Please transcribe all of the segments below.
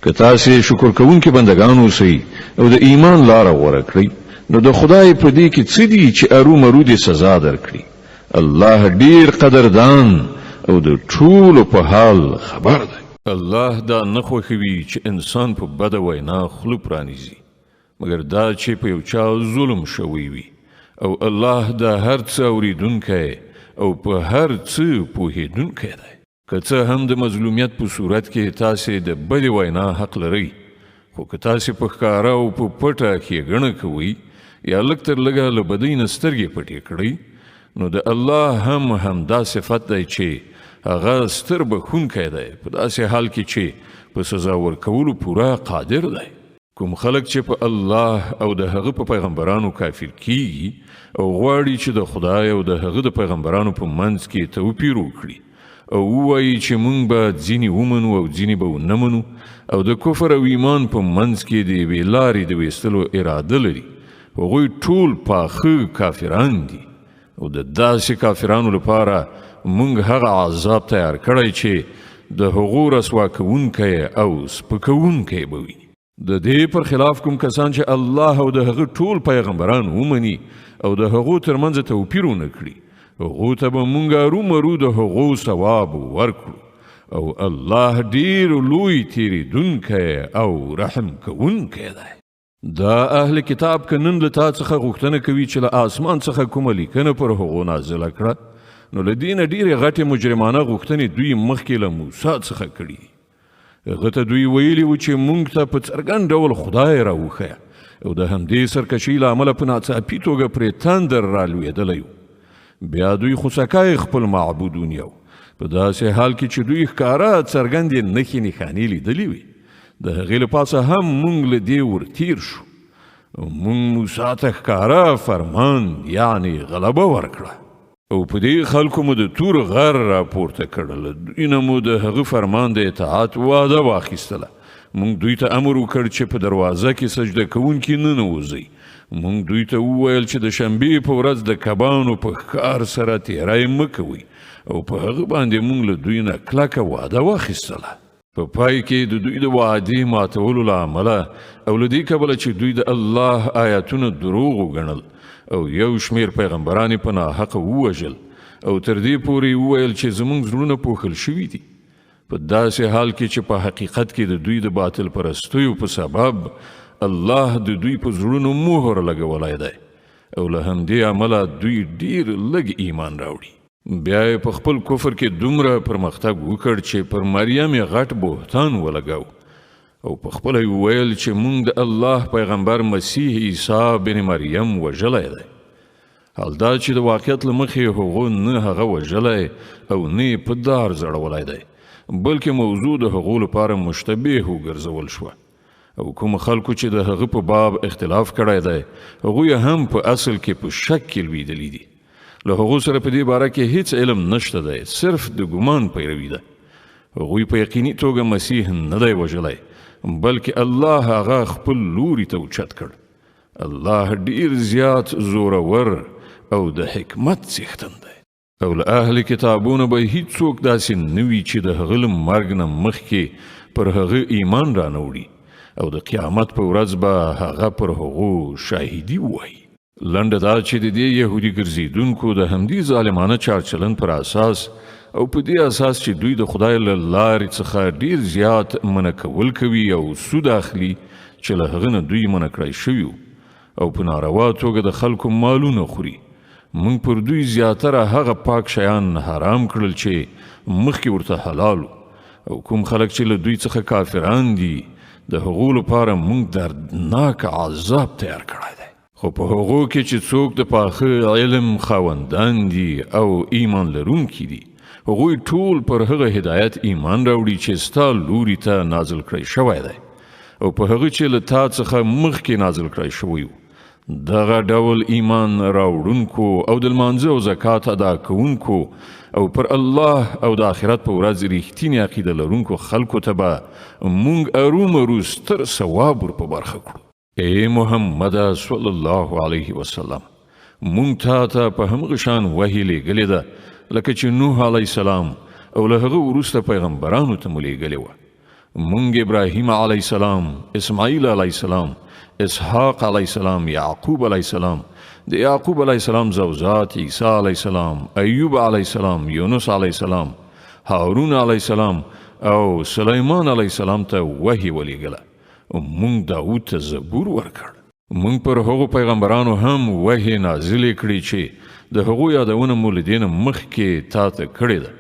که تاسې شکر کوونکي بندگان اوسئ او د ایمان لاره غوره کړئ نو د خدای په دې کې څه دي چې ارومرو دې سزا درکړي. الله ډیر قدردان او د ټولو په حال خبر دی. الله دا نه خوښوي چې انسان په بده وینا خوله پرانیزي مګر دا چې په یو چا ظلم شوی وي او الله دا هر څه اوریدونکی او په هر څه پوهیدونکی دی. که څه هم د مظلومیت په صورت کې تاسې د بدې وینا حق لرئ خو که تاسې په ښکاره او په پټه ښېګڼه کوئ یا لږ تر لږه له بدۍ نه سترګې پټې کړئ نو د الله همدا صفت دی چې هغه ستر بخښونکی دی په داسې حال کې چې په سزا ورکولو پوره قادر دی. کوم خلک چې په الله او د هغه په پیغمبرانو کافر کیږي او غواړي چې د خدای او د هغه د پیغمبرانو په منځ کې توپیر وکړي او ووایي چې موږ به ځینې ومنو او ځینې به ونه منو او د کفر او ایمان په منځ کې د یوې لارې د ویستلو اراده لري هغوی ټول پاخه کافران دي او د داسې کافرانو لپاره موږ هغه عذاب تیار کړی چې د هغو رسوا کوونکی او سپکوونکی به وي. د دې پر خلاف کوم کسان چې الله او د هغه ټول پیغمبران ومني او د هغو ترمنځ توپیر ونه کړي هغو ته به موږ ارومرو د هغو ثواب ورکړو او الله ډیر لوی تیریدونکی او رحم کوونکی دی. دا اهل کتاب که نن له تا څخه غوښتنه کوي چې له آسمان څخه کومه لیکنه پر هغو نازله کړه نو له دې نه ډېرې غټې مجرمانه غوښتنې دوی مخکې له موسی څخه کړي. هغه ته دوی ویلي وو چې موږ ته په څرګند ډول خدای راوښیه او د همدې سرکشۍ له امله په ناڅاپي توګه پرې تندر رالوېدلی و. بیا دوی خوسکی خپل معبود ونیو په داسې حال کې چې دوی ښکاره څرګندې نښې نښانې لیدلې وي. د هغې له پاسه هم موږ له دې ورتیر شو او موږ موسی ته ښکاره فرمان یعنې غلبه ورکړه او په دې خلکو مو د تور غر راپورته کړل. دوی نه مو د هغه فرمان د اطاعت وعده واخیستله. موږ دوی ته امر وکړ چې په دروازه کې سجده کوونکي ننوځئ. موږ دوی ته وویل چې د شنبې په ورځ د کبانو په ښکار سره تیری مه کوئ او په هغه باندې موږ له دوی نه کلکه وعده واخیستله. په پای کې د دوی د وعدې ماتولو له امله او له دې کبله چې دوی د الله آیاتونه دروغ وګڼل او یو شمیر پیغمبران په ناحقه ووژل او تر دې پورې وویل چې زموږ زړونه پوښل شوي دي. په داسې حال کې چې په حقیقت کې د دوی د باطل پرستیو په سبب الله د دوی په زړونو مهر لګولی دی او له همدې امله دوی ډیر لږ ایمان راوړي. بیا یې په خپل کفر کې دومره پرمختګ وکړ چې پر مریم یې غټ بهتان ولګاو او په خپله یې وویل چې موږ د الله پیغمبر مسیح عیسی بن مریم وژلی دی. حال دا چې د واقعیت له مخې هغو نه هغه وژلی او نه یې په دار ځړولی دی بلکې موضوع د هغو لپاره مشتبه وګرځول شوه او کوم خلکو چې د هغه په باب اختلاف کړی دی هغوی هم په اصل کې په شک کې لویدلی دي. له هغو سره په دې باره کې هیڅ علم نشته دی صرف د ګمان پیروي ده. هغوی په یقیني توګه مسیح نه دی وژلی بلکې الله هغه خپل لوري ته اوچت کړ. الله ډیر زیات زورور او د حکمت څښتن دی او له اهل کتابونه به هیڅوک داسې نه وي چې د هغه له مرګ نه مخکې پر هغه ایمان رانوړي او د قیامت په ورځ به هغه پر هغو شاهدي ووایي. لنډه دا چې د دې یهودي ګرځېدونکو د همدې ظالمانه چارچلن پر اساس او په دې اساس چې دوی د خدای له لارې څخه ډیر زیات منع کول کوي او سود اخلي چې له هغه نه دوی منع کړی شوي او په ناروا توګه د خلکو مالونه خوري. موږ پر دوی زیاتره هغه پاک شیان حرام کړل چې مخکې ورته حلال او کوم خلک چې له دوی څخه کافران دي د هغو لپاره موږ دردناک عذاب تیار کړی دی. خو په هغو کې چې څوک د پاخه علم خاوندان دي او ایمان لرونکي دي هغوی ټول پر هغه هدایت ایمان راوړي چې ستا لوري ته نازل کړی شوی دی او په هغه چې له تا څخه مخکې نازل کړی شوی و. دغه ډول ایمان راوړونکو او د لمانځه او زکات ادا کوونکو او پر الله او د آخرت په ورځ رښتینې عقیده لرونکو خلکو ته به موږ ارومرو ستر ثواب ور په برخه کړو. ای محمد صلی الله علیه وسلم موږ ته په همغه شان وحی لیږلې ده لکه چې نوح علیه السلام او له هغه وروسته پیغمبرانو ته مو لیږلې وه مونږ ابراهیم علیه السلام، اسماعیل علیه السلام، اسحاق علیه السلام، یعقوب علیه السلام، د یعقوب علیه السلام زوجات عیسی علیه السلام، ایوب علیه السلام، یونس علیه السلام، هارون علیه السلام او سلیمان علیه السلام ته وحی ولیږله. مونږ داود ته زبور ورکړ. مونږ پر هغو پیغمبرانو هم وحی نازلې کړي چې د هغو یادونه مو له دې نه مخکې تا ته کړې ده،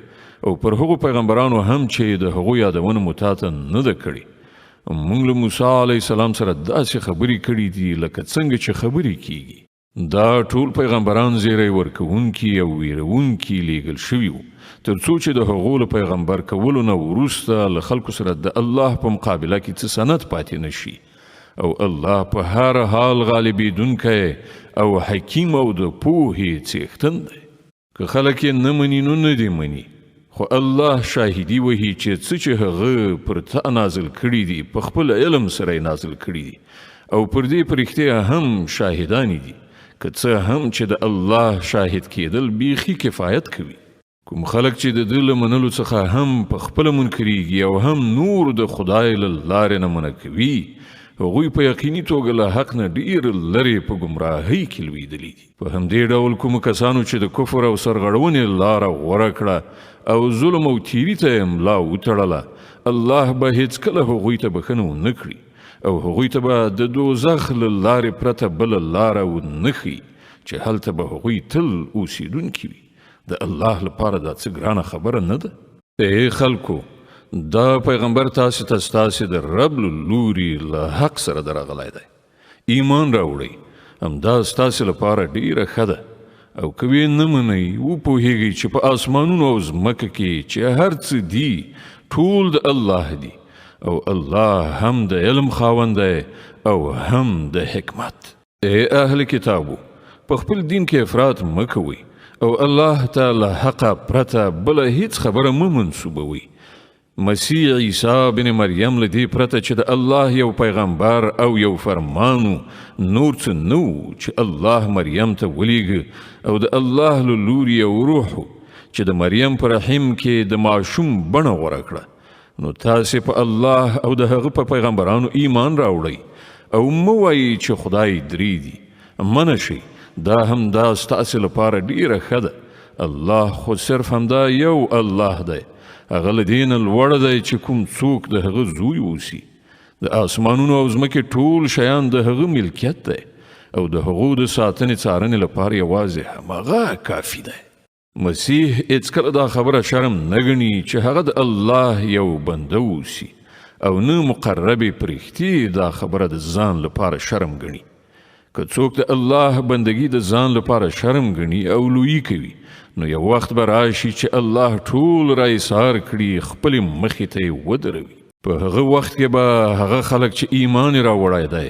او پر هغو پیغمبرانو هم چې د هغو یادونه مو تا ته نه ده کړې. مونږ له موسی علیه السلام سره داسې خبرې کړي دي لکه څنګه چې خبرې کیږي. دا ټول پیغمبران زیری ورکوونکي او ویرونکي لیږل شوي وو، تر څو چې د هغو له پیغمبر کولو نه وروسته له خلکو سره د الله په مقابله کې څه سند پاتې نشي. او الله په هر حال غالبیدونکی او حکیم او د پوهې څښتن دی. که خلک یې نه مني نو نه دي مني، خو الله شاهدي وهي چې څه چې هغه پر تا نازل کړي دي په خپل علم سره نازل کړي دي، او پر دې په رښتیا هم شاهدان دي. که څه هم چې د الله شاهد کېدل بیخي کفایت کوي. کوم خلک چې د ده له منلو څخه هم په خپله منکریږي او هم نور د خدای له لارې نه منع کوي، هغوی په یقیني توګه له حق نه ډیر لرې په ګمراهۍ کې لویدلي دي. په همدې ډول کومو کسانو چې د کفر او سرغړونې لاره غوره کړه او ظلم او تیري ته یې ملا وتړله، الله به هیڅکله هغوی ته بښنه ونه کړي او هغوی ته به د دوزخ له لارې پرته بله لاره ونه ښیي چې هلته به هغوی تل اوسیدونکي وي. د الله لپاره دا څه ګرانه خبره نه ده. ای خلکو، دا پیغمبر تاسو ته ستاسو د رب له لوري له حق سره درغلی دی. ایمان راوړئ، همدا ستاسو لپاره ډیره ښه ده. او که ویې نه منئ، وپوهیږئ چې په آسمانونو او ځمکه کې چې هر څه دي ټول د الله دي، او الله هم د علم خاوند دی او هم د حکمت. ای اهل کتابو، په خپل دین کې افراط مه کوئ او الله ته له حقه پرته بله هیڅ خبره مه منسوبوئ. مسیح عیسی بن مریم له دې پرته چې د الله یو پیغمبر او یو فرمانو، نور څه نه و چې الله مریم ته ولیږه، او د الله له لوري یو روح چې د مریم په رحم کې د ماشوم بڼه غوره کړه. نو تاسې په الله او د هغه په پیغمبرانو ایمان راوړئ او مه وایئ چې خدای درې دي. منع شئ، دا هم دا ستاسې لپاره ډیره ښه ده. الله خو صرف همدا یو الله دی، هغه له دې نه لوړه دی چې کوم څوک د هغه زوی اوسي. د آسمانونو او ځمکې ټول شیان د هغه ملکیت دی، او د هغو د ساتنې څارنې لپاره یوازې همغه کافي دی. مسیح هیڅکله دا خبره شرم نه ګڼي چې هغه د الله یو بنده اوسي، او نه مقرب پرښتې دا خبره د ځان لپاره شرم ګڼي. که څوک د الله بندگی د ځان لپاره شرم ګڼي او لویی کوي، نو یو وخت به راشي چې الله ټول را ایثار کړي، خپلې مخې ته یې ودروي. په هغه وخت کې به هغه خلک چې ایمان یې راوړی دی،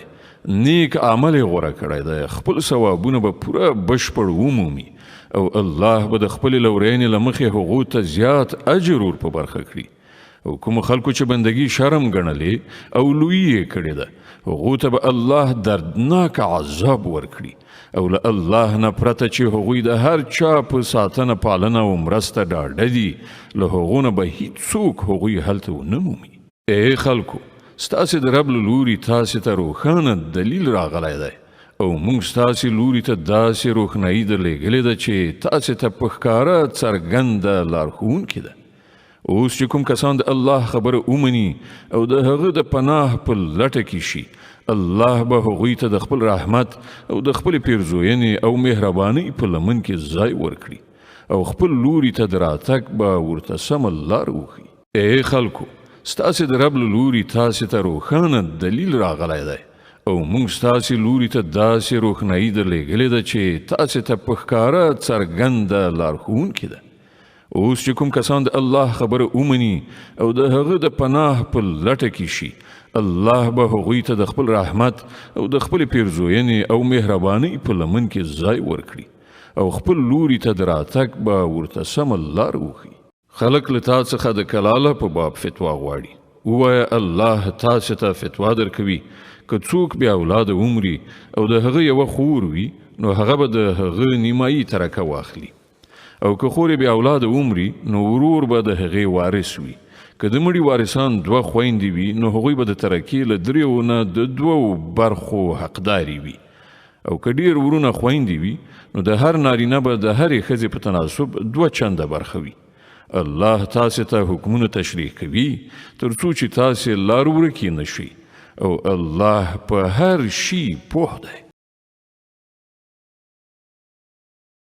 نیک عمل یې غوره کړی دی، خپل ثوابونه به پوره بشپړ ومومي، او الله به د خپلې لورینې له مخې هغو ته زیات اجر ور په برخه کړي. او کوم خلکو چې بندگی شرم ګڼلې او لویی یې کړې ده، هغو ته به الله دردناک عذاب ورکړي، او له الله نه پرته چې هغوی د هر چا په ساتنه پالنه او مرسته ډاډه دي، له هغو نه به هیڅوک هغوی هلته ونه مومي. ای خلکو، ستاسې د رب له لوري تاسې ته روښانه دلیل راغلی دی، او موږ ستاسې لوري ته داسې روښنایي درلېږلې ده چې تاسې ته په ښکاره څرګنده لارښوونکې ده. اوس چې کوم کسان د الله خبره ومني او د هغه د پناه په لټه کې شي، الله به هغوی ته د خپل رحمت او د خپل پیرزوینې او مهربانۍ په لمن کې ځای ورکړي، او خپل لوري ته د راتګ به ورته سمه لار وښي. ای خلکو، ستاسې د رب له لوري تاسې ته روښانه دلیل راغلی دی، او موږ ستاسې لوري ته داسې روښنایي درلېږلې ده چې تاسې ته په ښکاره څرګنده لارښوونکې ده. اوس چې کوم کسان د الله خبره ومني او د هغه د پناه په لټه کې شي، الله به هغوی ته د خپل رحمت او د خپل پیرزوینې او مهربانۍ په لمن کې ځای ورکړي، او خپل لوري ته د راتګ به ورته سمه لار وښي. خلک له تا څخه د کلاله په باب فتوا غواړي. ووایه الله تاسو ته فتوا درکوي، که څوک بې اولاده عمري او د هغه یوه خور وي، نو هغه به د هغه نیمایي ترکه واخلي، او که خور بې اولاده عمري، نو ورور به د هغې وارث وي. که د مړي وارثان 2 خويندې وي نو هغوی به د ترکې له 3 نه د 2 برخو حقداري وي او که ډیر ورونه خويندې وي نو د هر نارینه به د هرې ښځې په تناسب 2 چنده برخه وي. الله تاسو ته حکمونه تشریح کوي تر څو چې تاسو لار ورکې نشي او الله په هر شي پوه دی.